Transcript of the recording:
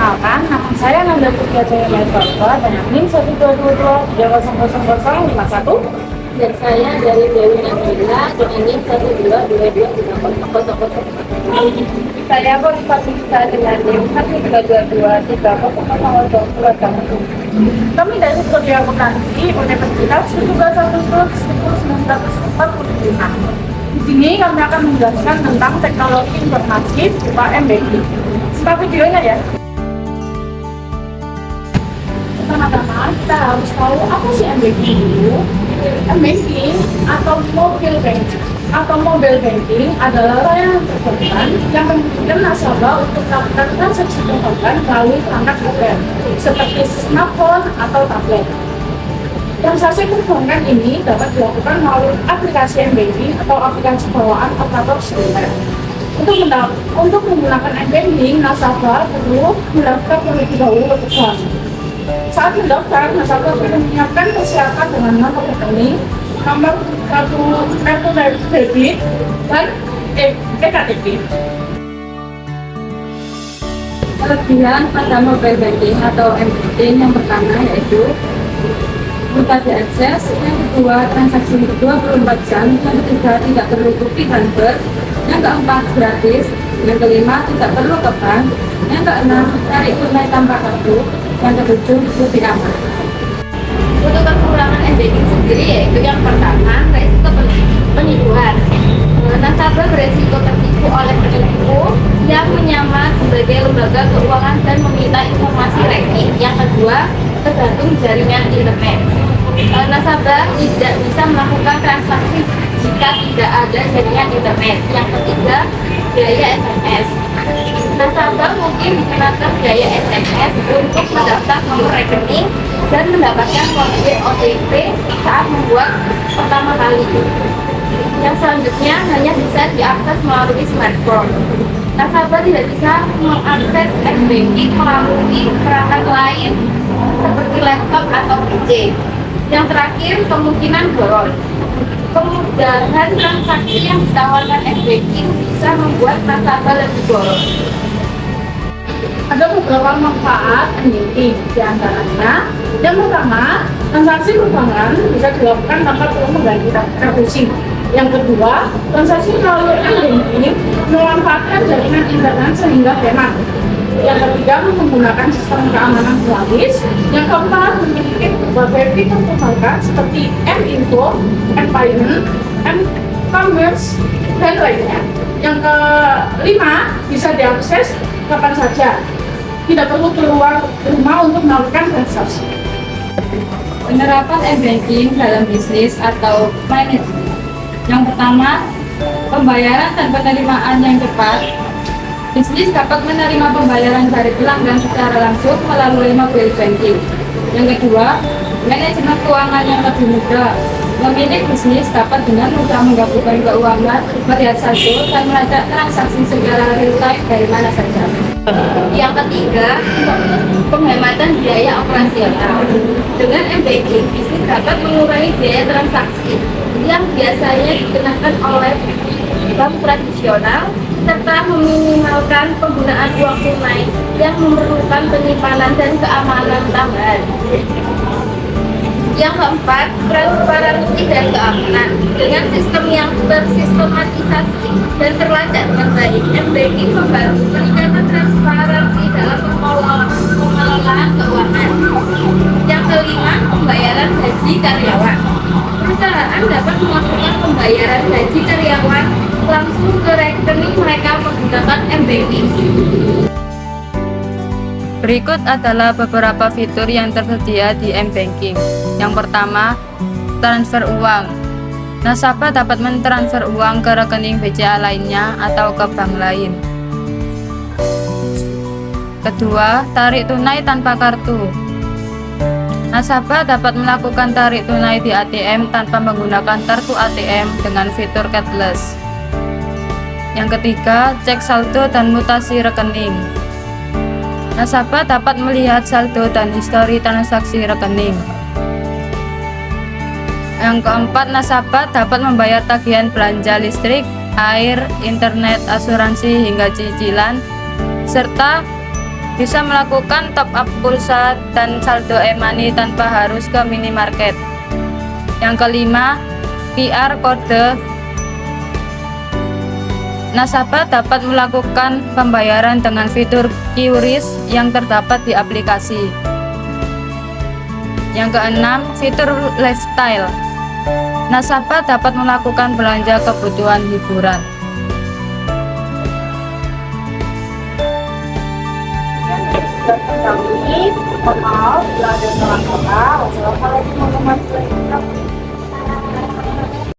Perkenalkan, nama saya Nanda Putri Jaya Maestro dengan NIM 122200051. Dan saya dari Dewi Nabila dengan NIM 122223000. Saya Bonifat Bisa dengan NIM 132230021. Kami dari Studio Akuntansi Universitas 17 Agustus 1945. Di sini kami akan menjelaskan tentang teknologi informasi berupa MBA. Simak videonya ya. Pertama-tama kita harus tahu apa sih M-Banking itu. M-Banking atau mobile banking adalah layanan perbankan yang memungkinkan nasabah untuk melakukan transaksi perbankan melalui perangkat mobile seperti smartphone atau tablet. Transaksi perbankan ini dapat dilakukan melalui aplikasi M-Banking atau aplikasi bawaan operator seluler. Untuk menggunakan M-Banking, nasabah perlu mendaftar terlebih dahulu ke bank. Saat mendaftar, nasabah perlu menyiapkan persyaratan dengan nomor rekening, nomor kartu debit, dan EKTP. Kelebihan pada mobile banking atau M-Banking yang pertama yaitu mudah diakses, yang kedua transaksi 24 jam, yang ketiga tidak perlu bukti transfer, yang keempat gratis, yang kelima tidak perlu ke bank, yang keenam tarik tunai tanpa kartu, yang ketujuh lebih aman. Untuk kekurangan M-Banking sendiri yaitu yang pertama, resiko penipuan. Nasabah beresiko tertipu oleh penipu yang menyamar sebagai lembaga keuangan dan meminta informasi rekening. Yang kedua, tergantung jaringan internet. Nasabah tidak bisa melakukan transaksi jika tidak ada jaringan internet. Yang ketiga, biaya SMS. Nasabah mungkin dikenakan biaya SMS untuk mendaftar nomor rekening dan mendapatkan kode OTP saat membuat pertama kali. Yang selanjutnya hanya bisa diakses melalui smartphone. Nasabah tidak bisa mengakses M-Banking melalui perangkat lain seperti laptop atau PC. Yang terakhir, kemungkinan boros. Kemudahan transaksi yang ditawarkan M-Banking bisa membuat nasabah lebih boros. Ada beberapa manfaat M-Banking, di antaranya yang pertama, transaksi perbankan bisa dilakukan tanpa perlu mengganti kartu SIM. Yang kedua, transaksi melalui M-Banking memanfaatkan jaringan internet sehingga hemat. Yang ketiga, menggunakan sistem keamanan berlapis. Yang keempat, memiliki berbagai fitur perbankan seperti M-Info, M-Payment, M-Commerce, dan lainnya. Yang kelima, bisa diakses kapan saja. Tidak perlu keluar rumah untuk melakukan transaksi. Penerapan M-Banking dalam bisnis atau manajemen. Yang pertama, pembayaran dan penerimaan yang cepat. Bisnis dapat menerima pembayaran dari pelanggan secara langsung melalui mobile banking. Yang kedua, manajemen keuangan yang lebih mudah. Pemilik bisnis dapat dengan mudah menggabungkan keuangan, melihat saldo, dan melacak transaksi secara real time dari mana saja. Yang ketiga, penghematan biaya operasional. Dengan M-Banking, bisnis dapat mengurangi biaya transaksi yang biasanya dikenakan oleh bank tradisional serta meminimalkan penggunaan uang tunai yang memerlukan penyimpanan dan keamanan tambahan. Yang keempat, transparansi dan keamanan. Dengan sistem yang tersistematisasi dan terlacak dengan baik, M-Banking membantu peningkatan transparansi dalam pengelolaan keuangan. Yang kelima, pembayaran gaji karyawan. Perusahaan dapat melakukan pembayaran gaji karyawan langsung ke rekening mereka menggunakan M-Banking. Berikut adalah beberapa fitur yang tersedia di M-Banking. Yang pertama, transfer uang. Nasabah dapat mentransfer uang ke rekening BCA lainnya atau ke bank lain. Kedua, tarik tunai tanpa kartu. Nasabah dapat melakukan tarik tunai di ATM tanpa menggunakan kartu ATM dengan fitur cashless. Yang ketiga, cek saldo dan mutasi rekening. Nasabah dapat melihat saldo dan histori transaksi rekening. Yang keempat, nasabah dapat membayar tagihan belanja listrik, air, internet, asuransi, hingga cicilan, serta Bisa melakukan top up pulsa dan saldo e-money tanpa harus ke minimarket. Yang kelima, QR Code. Nasabah dapat melakukan pembayaran dengan fitur QRIS yang terdapat di aplikasi. Yang keenam, fitur lifestyle. Nasabah dapat melakukan belanja kebutuhan hiburan. Mohon maaf bila ada salah kata. Wassalamualaikum warahmatullahi wabarakatuh.